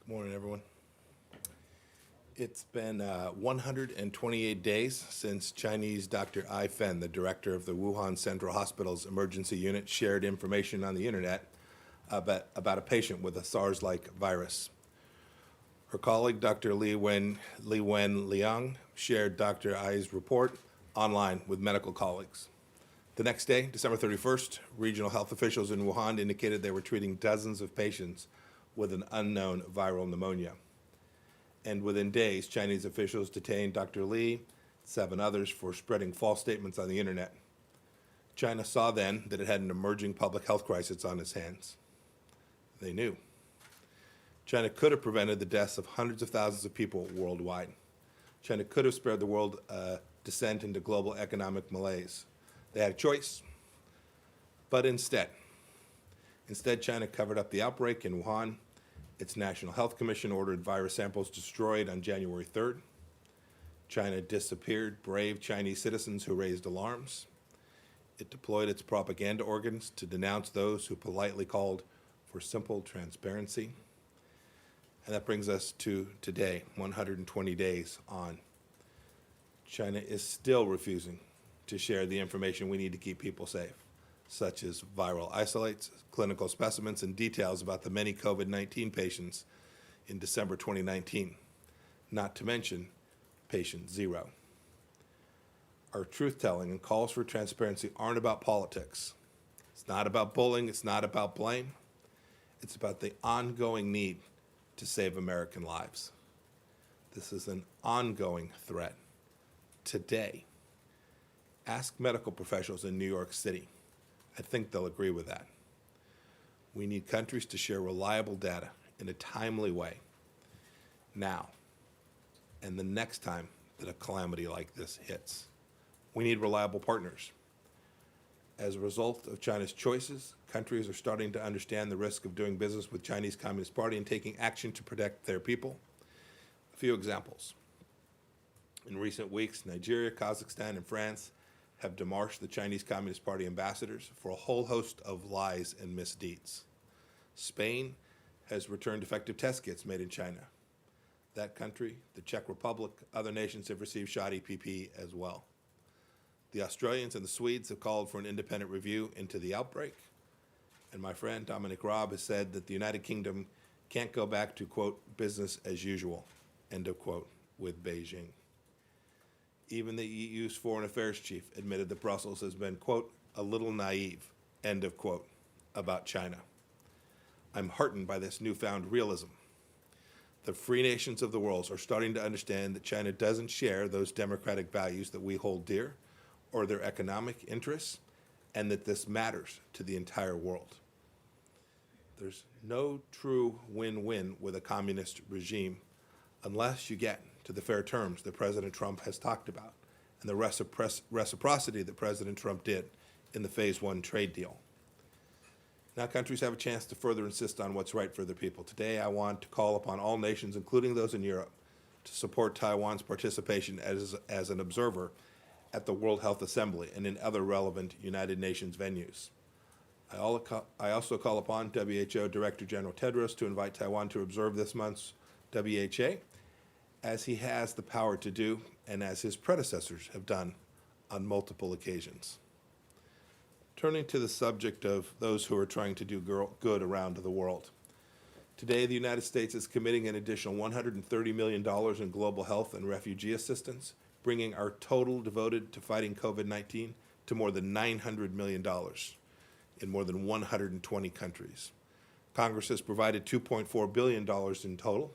Morning, everyone. It's been 128 days since Chinese Dr. Ai Fen, the director of the Wuhan Central Hospital's emergency unit, shared information on the internet about a patient with a SARS-like virus. Her colleague, Dr. Li Wen Liang, shared Dr. Ai's report online with medical colleagues. The next day, December 31st, regional health officials in Wuhan indicated they were treating dozens of patients with an unknown viral pneumonia. And within days, Chinese officials detained Dr. Li, 7 others, for spreading false statements on the internet. China saw then that it had an emerging public health crisis on its hands. They knew. China could have prevented the deaths of hundreds of thousands of people worldwide. China could have spared the world a descent into global economic malaise. They had a choice, but instead, China covered up the outbreak in Wuhan. Its National Health Commission ordered virus samples destroyed on January 3rd. China disappeared brave Chinese citizens who raised alarms. It deployed its propaganda organs to denounce those who politely called for simple transparency. And that brings us to today, 120 days on. China is still refusing to share the information we need to keep people safe, such as viral isolates, clinical specimens, and details about the many COVID-19 patients in December 2019, not to mention patient 0. Our truth-telling and calls for transparency aren't about politics. It's not about bullying. It's not about blame. It's about the ongoing need to save American lives. This is an ongoing threat. Today, ask medical professionals in New York City. I think they'll agree with that. We need countries to share reliable data in a timely way now and the next time that a calamity like this hits. We need reliable partners. As a result of China's choices, countries are starting to understand the risk of doing business with Chinese Communist Party and taking action to protect their people. A few examples. In recent weeks, Nigeria, Kazakhstan, and France have demarched the Chinese Communist Party ambassadors for a whole host of lies and misdeeds. Spain has returned defective test kits made in China. That country, the Czech Republic, other nations have received shoddy PP as well. The Australians and the Swedes have called for an independent review into the outbreak. And my friend Dominic Raab has said that the United Kingdom can't go back to, quote, business as usual, end of quote, with Beijing. Even the EU's foreign affairs chief admitted that Brussels has been, quote, a little naive, end of quote, about China. I'm heartened by this newfound realism. The free nations of the world are starting to understand that China doesn't share those democratic values that we hold dear or their economic interests, and that this matters to the entire world. There's no true win-win with a communist regime unless you get to the fair terms that President Trump has talked about and the reciprocity that President Trump did in the Phase 1 trade deal. Now countries have a chance to further insist on what's right for their people. Today I want to call upon all nations, including those in Europe, to support Taiwan's participation as an observer at the World Health Assembly and in other relevant United Nations venues. I also call upon WHO Director General Tedros to invite Taiwan to observe this month's WHA, as he has the power to do and as his predecessors have done on multiple occasions. Turning to the subject of those who are trying to do good around the world. Today, the United States is committing an additional $130 million in global health and refugee assistance, bringing our total devoted to fighting COVID-19 to more than $900 million in more than 120 countries. Congress has provided $2.4 billion in total.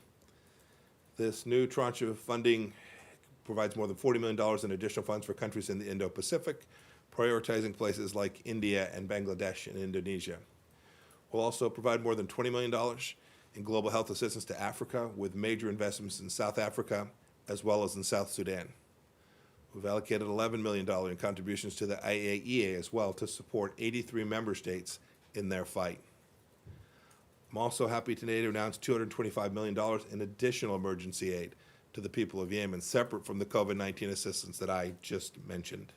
This new tranche of funding provides more than $40 million in additional funds for countries in the Indo-Pacific, prioritizing places like India and Bangladesh and Indonesia. We'll also provide more than $20 million in global health assistance to Africa, with major investments in South Africa as well as in South Sudan. We've allocated $11 million in contributions to the IAEA as well to support 83 member states in their fight. I'm also happy today to announce $225 million in additional emergency aid to the people of Yemen, separate from the COVID-19 assistance that I just mentioned.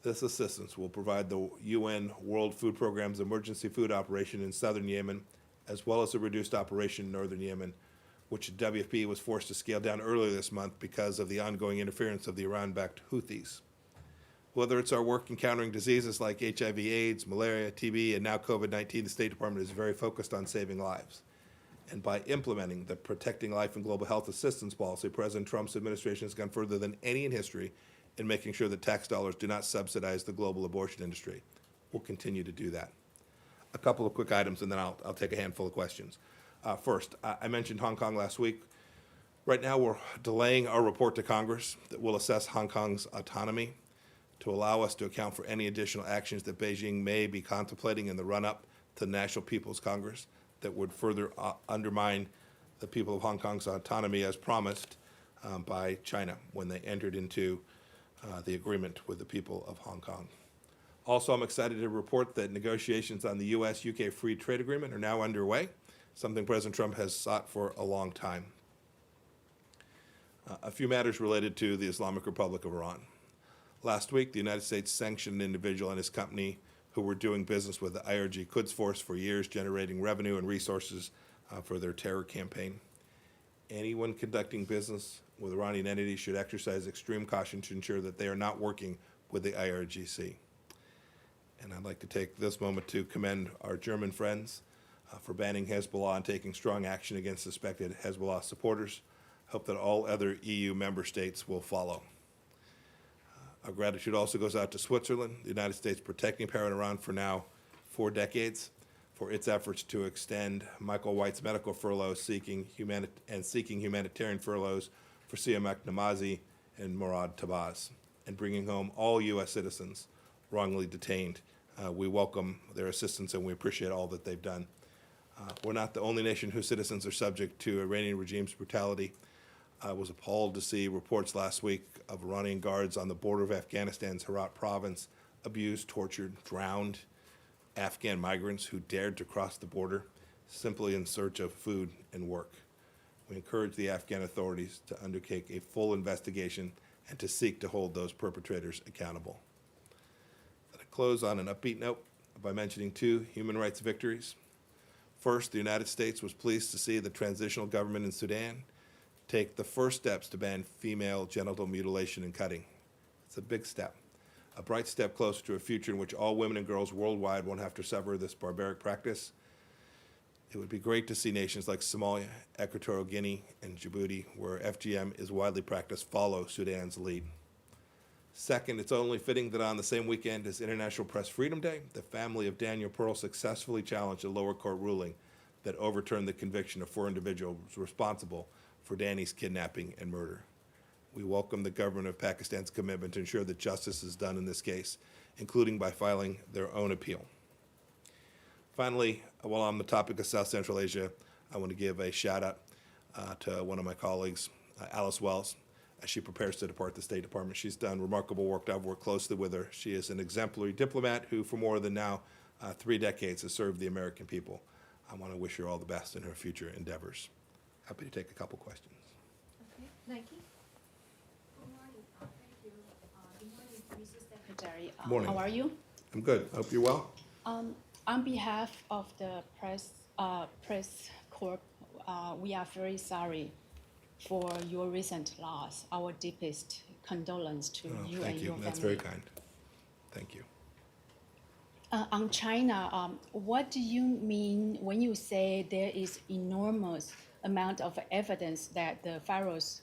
This assistance will provide the UN World Food Programme's emergency food operation in southern Yemen as well as a reduced operation in northern Yemen, which the WFP was forced to scale down earlier this month because of the ongoing interference of the Iran-backed Houthis. Whether it's our work in countering diseases like HIV/AIDS, malaria, TB, and now COVID-19, the State Department is very focused on saving lives. And by implementing the Protecting Life and Global Health Assistance policy, President Trump's administration has gone further than any in history in making sure that tax dollars do not subsidize the global abortion industry. We'll continue to do that. A couple of quick items, and then I'll take a handful of questions. First, I mentioned Hong Kong last week. Right now, we're delaying our report to Congress that will assess Hong Kong's autonomy to allow us to account for any additional actions that Beijing may be contemplating in the run-up to the National People's Congress that would further undermine the people of Hong Kong's autonomy as promised by China when they entered into the agreement with the people of Hong Kong. Also, I'm excited to report that negotiations on the U.S.-UK Free Trade Agreement are now underway, something President Trump has sought for a long time. A few matters related to the Islamic Republic of Iran. Last week, the United States sanctioned an individual and his company who were doing business with the IRG Quds Force for years, generating revenue and resources for their terror campaign. Anyone conducting business with Iranian entities should exercise extreme caution to ensure that they are not working with the IRGC. And I'd like to take this moment to commend our German friends for banning Hezbollah and taking strong action against suspected Hezbollah supporters. Hope that all other EU member states will follow. Our gratitude also goes out to Switzerland, the United States protecting power in Iran for now 4 decades, for its efforts to extend Michael White's medical furlough seeking humanitarian furloughs for Siamak Namazi and Murad Tabaz, and bringing home all U.S. citizens wrongly detained. We welcome their assistance and we appreciate all that they've done. We're not the only nation whose citizens are subject to Iranian regime's brutality. I was appalled to see reports last week of Iranian guards on the border of Afghanistan's Herat province abused, tortured, drowned Afghan migrants who dared to cross the border simply in search of food and work. We encourage the Afghan authorities to undertake a full investigation and to seek to hold those perpetrators accountable. Let me close on an upbeat note by mentioning 2 human rights victories. First, the United States was pleased to see the transitional government in Sudan take the first steps to ban female genital mutilation and cutting. It's a big step, a bright step closer to a future in which all women and girls worldwide won't have to suffer this barbaric practice. It would be great to see nations like Somalia, Equatorial Guinea, and Djibouti, where FGM is widely practiced, follow Sudan's lead. Second, it's only fitting that on the same weekend as International Press Freedom Day, the family of Daniel Pearl successfully challenged a lower court ruling that overturned the conviction of 4 individuals responsible for Danny's kidnapping and murder. We welcome the government of Pakistan's commitment to ensure that justice is done in this case, including by filing their own appeal. Finally, while on the topic of South Central Asia, I want to give a shout out to one of my colleagues, Alice Wells, as she prepares to depart the State Department. She's done remarkable work. I've worked closely with her. She is an exemplary diplomat who, for more than now 3 decades, has served the American people. I want to wish her all the best in her future endeavors. Happy to take a couple questions. Okay, Nike. Good morning. Thank you. Good morning, Mrs. Secretary. Morning. How are you? I'm good. Hope you're well. On behalf of the press corp, we are very sorry for your recent loss. Our deepest condolence to you and your family. That's very kind. Thank you. On China, what do you mean when you say there is enormous amount of evidence that the virus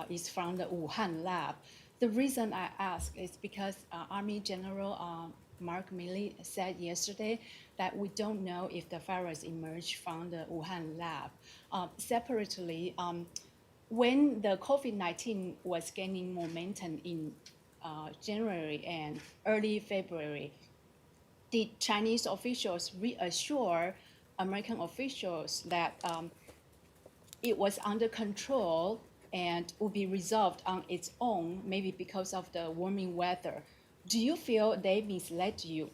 is from the Wuhan lab? The reason I ask is because Army General Mark Milley said yesterday that we don't know if the virus emerged from the Wuhan lab. Separately, when the COVID-19 was gaining momentum in January and early February, did Chinese officials reassure American officials that it was under control and would be resolved on its own, maybe because of the warming weather? Do you feel they misled you?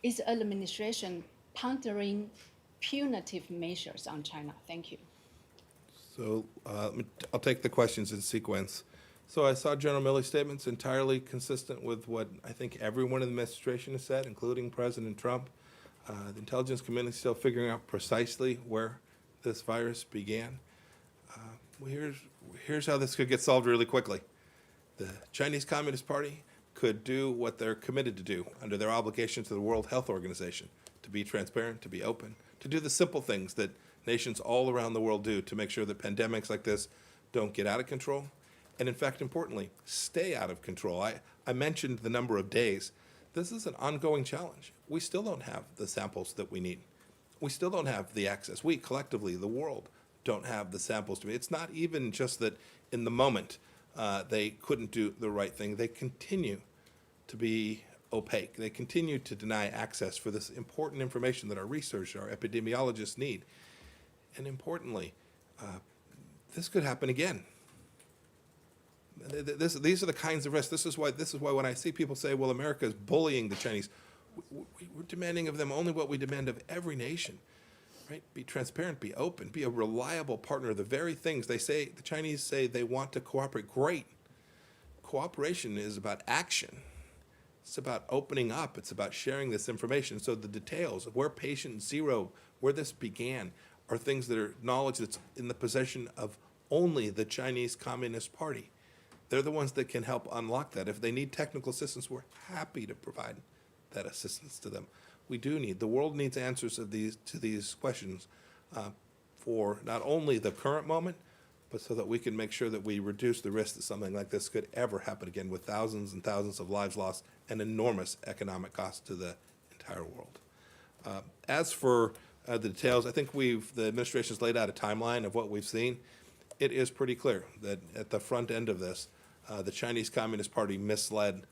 Is the administration pondering punitive measures on China? Thank you. So I'll take the questions in sequence. So I saw General Milley's statements entirely consistent with what I think everyone in the administration has said, including President Trump. The intelligence community is still figuring out precisely where this virus began. Well, here's how this could get solved really quickly. The Chinese Communist Party could do what they're committed to do under their obligation to the World Health Organization, to be transparent, to be open, to do the simple things that nations all around the world do to make sure that pandemics like this don't get out of control, and in fact, importantly, stay out of control. I mentioned the number of days. This is an ongoing challenge. We still don't have the samples that we need. We still don't have the access. We collectively, the world, don't have the samples to me. It's not even just that in the moment they couldn't do the right thing. They continue to be opaque. They continue to deny access for this important information that our researchers, our epidemiologists need. And importantly, this could happen again. These are the kinds of risks. This is why when I see people say, well, America is bullying the Chinese, we're demanding of them only what we demand of every nation, right? Be transparent, be open, be a reliable partner. The very things the Chinese say they want to cooperate. Great. Cooperation is about action. It's about opening up. It's about sharing this information. So the details of where patient zero, where this began, are things that are knowledge that's in the possession of only the Chinese Communist Party. They're the ones that can help unlock that. If they need technical assistance, we're happy to provide that assistance to them. The world needs answers to these questions for not only the current moment, but so that we can make sure that we reduce the risk that something like this could ever happen again, with thousands and thousands of lives lost and enormous economic cost to the entire world. As for the details, I think the administration's laid out a timeline of what we've seen. It is pretty clear that at the front end of this, the Chinese Communist Party misled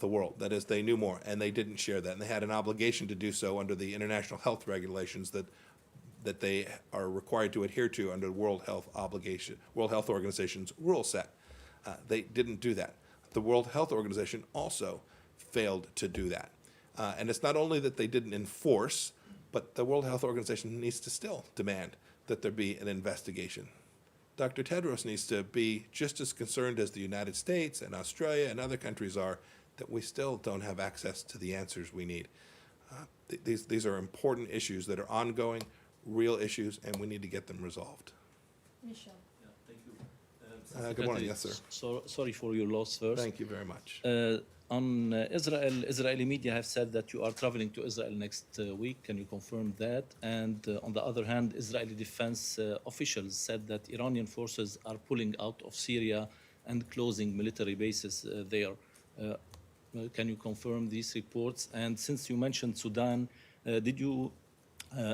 the world. That is, they knew more, and they didn't share that. And they had an obligation to do so under the international health regulations that they are required to adhere to under the World Health Organization's rule set. They didn't do that. The World Health Organization also failed to do that. And it's not only that they didn't enforce, but the World Health Organization needs to still demand that there be an investigation. Dr. Tedros needs to be just as concerned as the United States and Australia and other countries are that we still don't have access to the answers we need. These are important issues that are ongoing, real issues, and we need to get them resolved. Michelle. Yeah, thank you. Good morning. Yes, sir. Sorry for your loss first. Thank you very much. On Israel, Israeli media have said that you are traveling to Israel next week. Can you confirm that? And on the other hand, Israeli defense officials said that Iranian forces are pulling out of Syria and closing military bases there. Can you confirm these reports? And since you mentioned Sudan, did you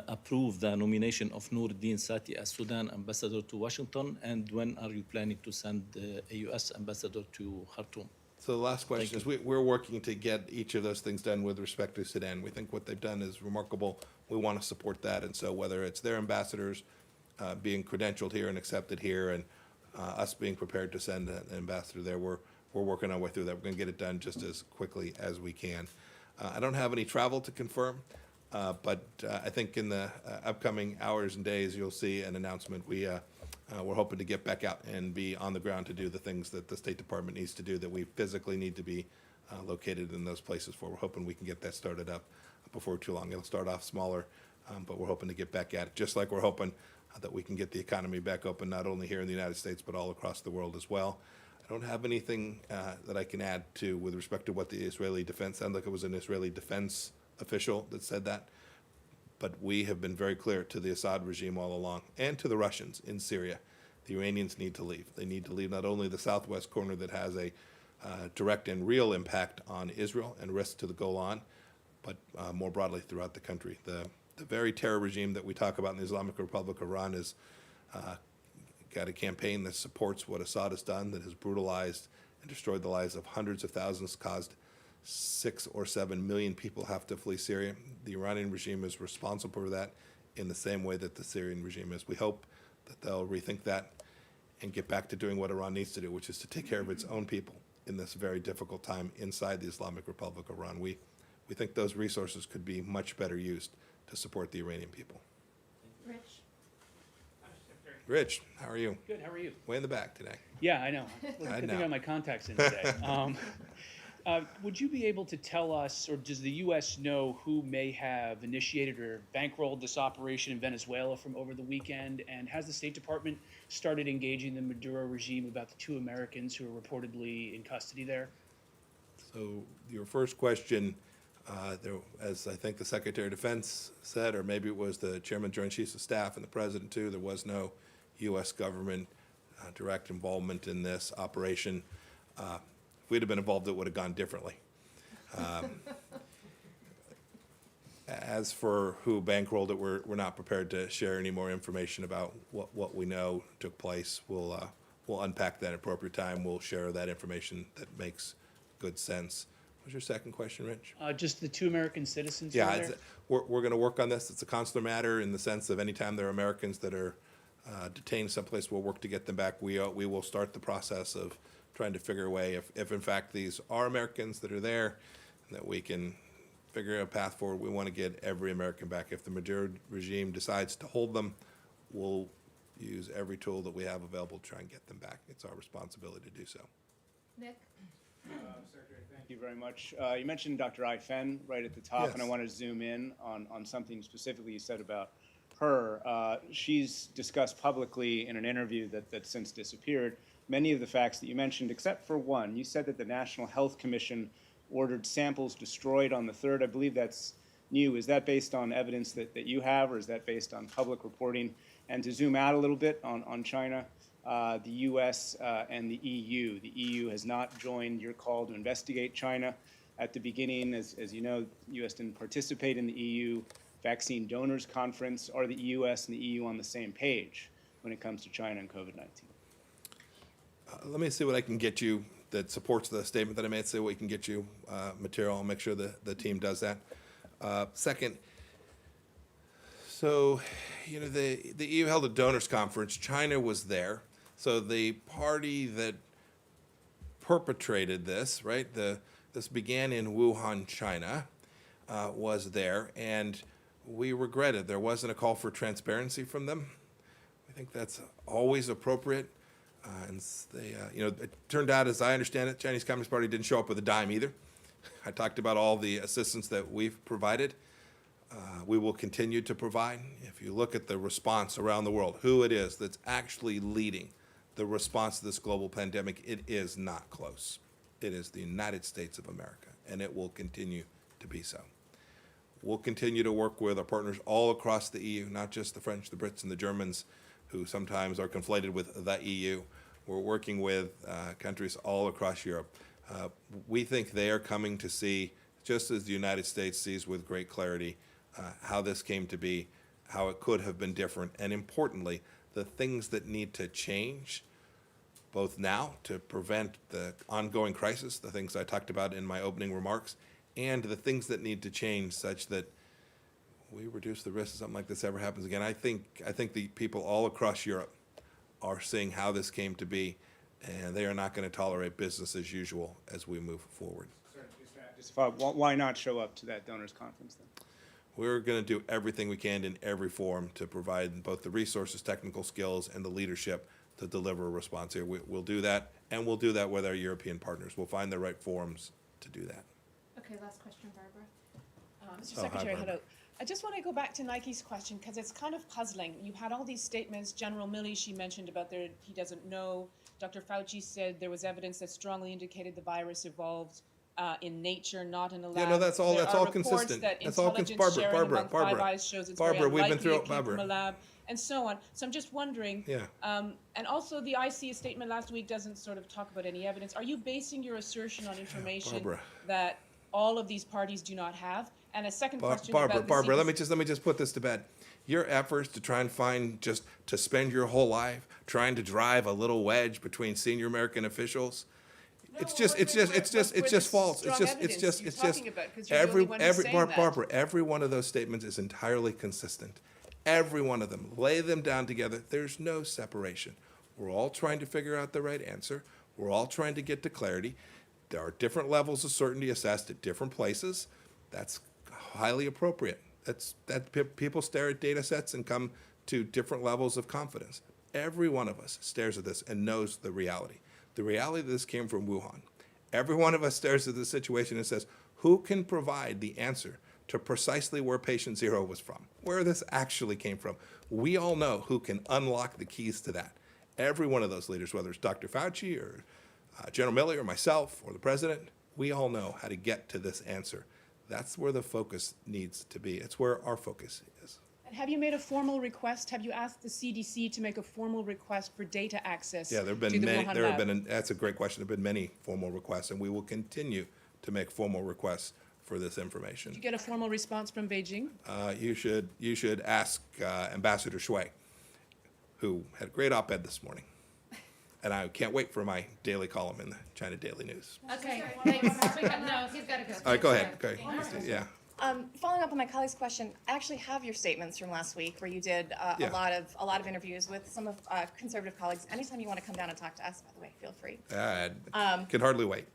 approve the nomination of Noordin Sati as Sudan ambassador to Washington? And when are you planning to send a U.S. ambassador to Khartoum? So the last question is, we're working to get each of those things done with respect to Sudan. We think what they've done is remarkable. We want to support that. And so whether it's their ambassadors being credentialed here and accepted here, and us being prepared to send an ambassador there, we're working our way through that. We're going to get it done just as quickly as we can. I don't have any travel to confirm, but I think in the upcoming hours and days, you'll see an announcement. We're hoping to get back out and be on the ground to do the things that the State Department needs to do, that we physically need to be located in those places for. We're hoping we can get that started up before too long. It'll start off smaller, but we're hoping to get back at it, just like we're hoping that we can get the economy back open, not only here in the United States, but all across the world as well. I don't have anything that I can add to with respect to what the Israeli defense sounded like. It was an Israeli defense official that said that. But we have been very clear to the Assad regime all along, and to the Russians in Syria. The Iranians need to leave. They need to leave not only the southwest corner that has a direct and real impact on Israel and risk to the Golan, but more broadly throughout the country. The very terror regime that we talk about in the Islamic Republic of Iran has got a campaign that supports what Assad has done, that has brutalized and destroyed the lives of hundreds of thousands, caused 6 or 7 million people have to flee Syria. The Iranian regime is responsible for that in the same way that the Syrian regime is. We hope that they'll rethink that and get back to doing what Iran needs to do, which is to take care of its own people in this very difficult time inside the Islamic Republic of Iran. We think those resources could be much better used to support the Iranian people. Rich. Rich, how are you? Good, how are you? Way in the back today. Yeah, I know. I think I have my contacts in today. Would you be able to tell us, or does the U.S. know who may have initiated or bankrolled this operation in Venezuela from over the weekend? And has the State Department started engaging the Maduro regime about the 2 Americans who are reportedly in custody there? So your first question, there, as I think the Secretary of Defense said, or maybe it was the Chairman, Joint Chiefs of Staff, and the President too, there was no U.S. government direct involvement in this operation. If we'd have been involved, it would have gone differently. As for who bankrolled it, we're not prepared to share any more information about what we know took place. We'll unpack that at appropriate time. We'll share that information that makes good sense. What was your second question, Rich? Just the 2 American citizens who are Yeah, there? we're going to work on this. It's a consular matter in the sense of anytime there are Americans that are detained someplace, we'll work to get them back. We will start the process of trying to figure a way, if in fact these are Americans that are there, that we can figure out a path forward. We want to get every American back. If the Maduro regime decides to hold them, we'll use every tool that we have available to try and get them back. It's our responsibility to do so. Nick? Secretary, thank you very much. You mentioned Dr. Ai Fen right at the top, and I Yes. want to zoom in on something specifically you said about her. She's discussed publicly in an interview that's since disappeared many of the facts that you mentioned, except for one. You said that the National Health Commission ordered samples destroyed on the 3rd. I believe that's new. Is that based on evidence that you have, or is that based on public reporting? And to zoom out a little bit on China, the U.S. And the EU. The EU has not joined your call to investigate China. At the beginning, as you know, the U.S. didn't participate in the EU Vaccine Donors Conference. Are the U.S. and the EU on the same page when it comes to China and COVID-19? Let me see what I can get you that supports the statement that I made, see what we can get you material. I'll make sure the team does that. Second, so, you know, the EU held a donors conference. China was there. So the party that perpetrated this, right, this began in Wuhan, China, was there. And we regretted there wasn't a call for transparency from them. I think that's always appropriate. And they, you know, it turned out, as I understand it, Chinese Communist Party didn't show up with a dime either. I talked about all the assistance that we've provided. We will continue to provide. If you look at the response around the world, who it is that's actually leading the response to this global pandemic, it is not close. It is the United States of America, and it will continue to be so. We'll continue to work with our partners all across the EU, not just the French, the Brits, and the Germans, who sometimes are conflated with the EU. We're working with countries all across Europe. We think they are coming to see, just as the United States sees with great clarity, how this came to be, how it could have been different, and importantly, the things that need to change, both now to prevent the ongoing crisis, the things I talked about in my opening remarks, and the things that need to change such that we reduce the risk of something like this ever happens again. I think the people all across Europe are seeing how this came to be, and they are not going to tolerate business as usual as we move forward. Why not show up to that donors conference then? We're going to do everything we can in every forum to provide both the resources, technical skills, and the leadership to deliver a response here. We'll do that, and we'll do that with our European partners. We'll find the right forums to do that. Okay, last question, Barbara. Mr. Oh, hi, Secretary, Barbara. hello. I just want to go back to Nike's question because it's kind of puzzling. You had all these statements. General Milley, she mentioned about he doesn't know. Dr. Fauci said there was evidence that strongly indicated the virus evolved in nature, not in a lab. Yeah, no, that's all. There That's are all reports consistent. that That's all intelligence sharing among Five Eyes shows it's Barbara, very we've been unlikely through it it, came from Barbara. a lab, and so on. So I'm just wondering. Yeah. And also, the IC statement last week doesn't sort of talk about any evidence. Are you basing your assertion on information Barbara. that all of these parties do not have? And a second question Barbara, about the Barbara, let CDC. me just put this to bed. Your efforts to try and find, just to spend your whole life trying to drive a little wedge between senior American officials, it's just false. Barbara, every one of those statements is entirely consistent. Every one of them. Lay them down together. There's no separation. We're all trying to figure out the right answer. We're all trying to get to clarity. There are different levels of certainty assessed at different places. That's highly appropriate. People stare at data sets and come to different levels of confidence. Every one of us stares at this and knows the reality. The reality that this came from Wuhan. Every one of us stares at the situation and says, who can provide the answer to precisely where patient zero was from, where this actually came from? We all know who can unlock the keys to that. Every one of those leaders, whether it's Dr. Fauci or General Milley or myself or the president, we all know how to get to this answer. That's where the focus needs to be. It's where our focus is. And have you made a formal request? Have you asked the CDC to make a formal request for data access? Yeah, there have to been the many. Wuhan There have lab? been. That's a great question. There have been many formal requests, and we will continue to make formal requests for this information. Did you get a formal response from Beijing? You should ask Ambassador Shui, who had a great op-ed this morning, and I can't wait for my daily column in the China Daily News. Okay, thanks. No, he's gotta go. All right, go ahead. Go ahead. Yeah. Following up on my colleague's question, I actually have your statements from last week where you did Yeah. a lot of interviews with some of conservative colleagues. Anytime you want to come down and talk to us, by the way, feel free. Can hardly wait.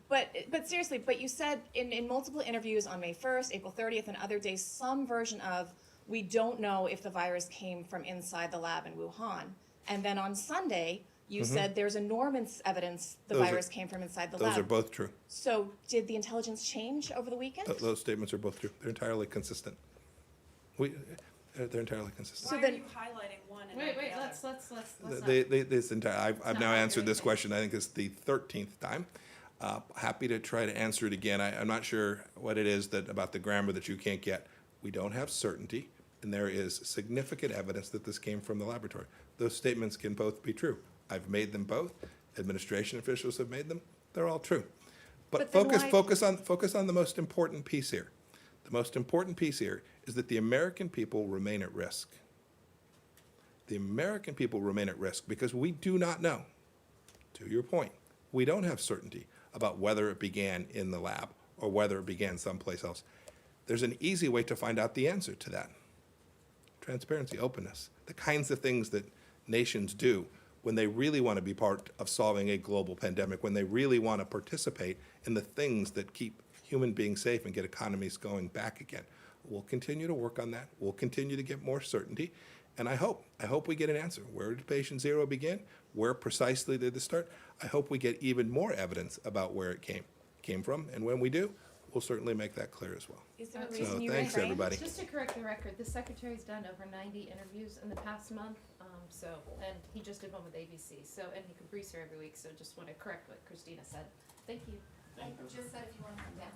But seriously, but you said in multiple interviews on May 1st, April 30th, and other days, some version of, we don't know if the virus came from inside the lab in Wuhan. And then on Sunday, you said there's enormous evidence the Those are- virus came from inside the lab. Those are both true. So did the intelligence change over the weekend? Those statements are both true. They're entirely consistent. They're entirely consistent. So Why then- are you highlighting one and Wait, not the other? let's not. This entire, I've now not answered this everything. question. I think it's the 13th time. Happy to try to answer it again. I'm not sure what it is about the grammar that you can't get. We don't have certainty, and there is significant evidence that this came from the laboratory. Those statements can both be true. I've made them both. Administration officials have made them. They're all true. But then why- focus on the most important piece here. The most important piece here is that the American people remain at risk. The American people remain at risk because we do not know. To your point, we don't have certainty about whether it began in the lab or whether it began someplace else. There's an easy way to find out the answer to that. Transparency, openness, the kinds of things that nations do when they really want to be part of solving a global pandemic, when they really want to participate in the things that keep human beings safe and get economies going back again. We'll continue to work on that. We'll continue to get more certainty. And I hope we get an answer. Where did patient zero begin? Where precisely did this start? I hope we get even more evidence about where it came from. And when we do, we'll certainly make that clear as well. Is there a So reason you thanks, refrained? everybody. Just to correct the record, the secretary's done over 90 interviews in the past month, and he just did one with ABC, and he could brief her every week, so just want to correct what Christina said. Thank you. I just said if you want to come down.